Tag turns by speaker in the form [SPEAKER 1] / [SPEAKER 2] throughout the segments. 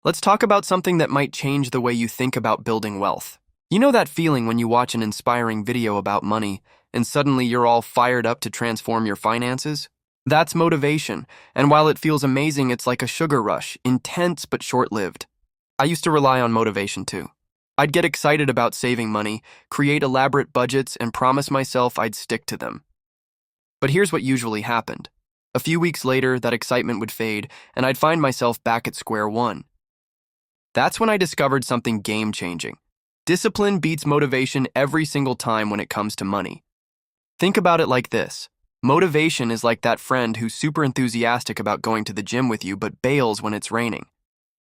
[SPEAKER 1] Let's talk about something that might change the way you think about building wealth. You know that feeling when you watch an inspiring video about money and suddenly you're all fired up to transform your finances? That's motivation, and while it feels amazing, it's like a sugar rush, intense but short-lived. I used to rely on motivation too. I'd get excited about saving money, create elaborate budgets, and promise myself I'd stick to them. But here's what usually happened. A few weeks later, that excitement would fade, and I'd find myself back at square one. That's when I discovered something game-changing. Discipline beats motivation every single time when it comes to money. Think about it like this. Motivation is like that friend who's super enthusiastic about going to the gym with you but bails when it's raining.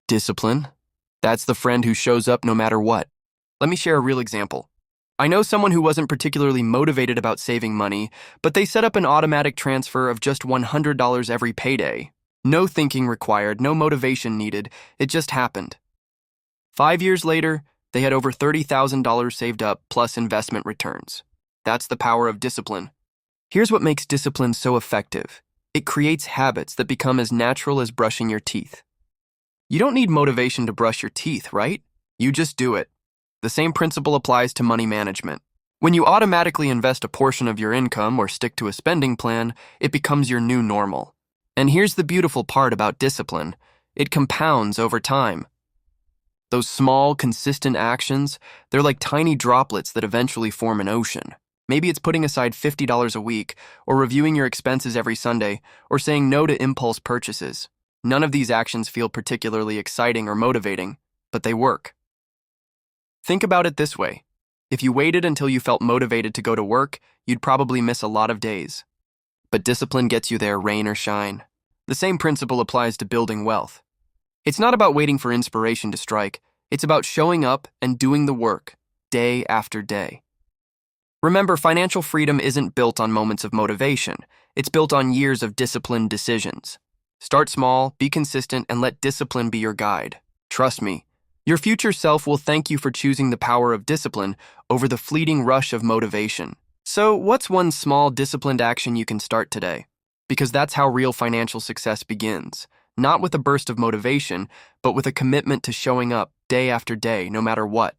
[SPEAKER 1] Discipline? That's the friend who shows up no matter what. Let me share a real example. I know someone who wasn't particularly motivated about saving money, but they set up an automatic transfer of just $100 every payday. No thinking required, no motivation needed, it just happened. 5 years later, they had over $30,000 saved up plus investment returns. That's the power of discipline. Here's what makes discipline so effective. It creates habits that become as natural as brushing your teeth. You don't need motivation to brush your teeth, right? You just do it. The same principle applies to money management. When you automatically invest a portion of your income or stick to a spending plan, it becomes your new normal. And here's the beautiful part about discipline. It compounds over time. Those small, consistent actions, they're like tiny droplets that eventually form an ocean. Maybe it's putting aside $50 a week, or reviewing your expenses every Sunday, or saying no to impulse purchases. None of these actions feel particularly exciting or motivating, but they work. Think about it this way. If you waited until you felt motivated to go to work, you'd probably miss a lot of days. But discipline gets you there, rain or shine. The same principle applies to building wealth. It's not about waiting for inspiration to strike. It's about showing up and doing the work, day after day. Remember, financial freedom isn't built on moments of motivation. It's built on years of disciplined decisions. Start small, be consistent, and let discipline be your guide. Trust me, your future self will thank you for choosing the power of discipline over the fleeting rush of motivation. So, what's one small, disciplined action you can start today? Because that's how real financial success begins. Not with a burst of motivation, but with a commitment to showing up day after day, no matter what.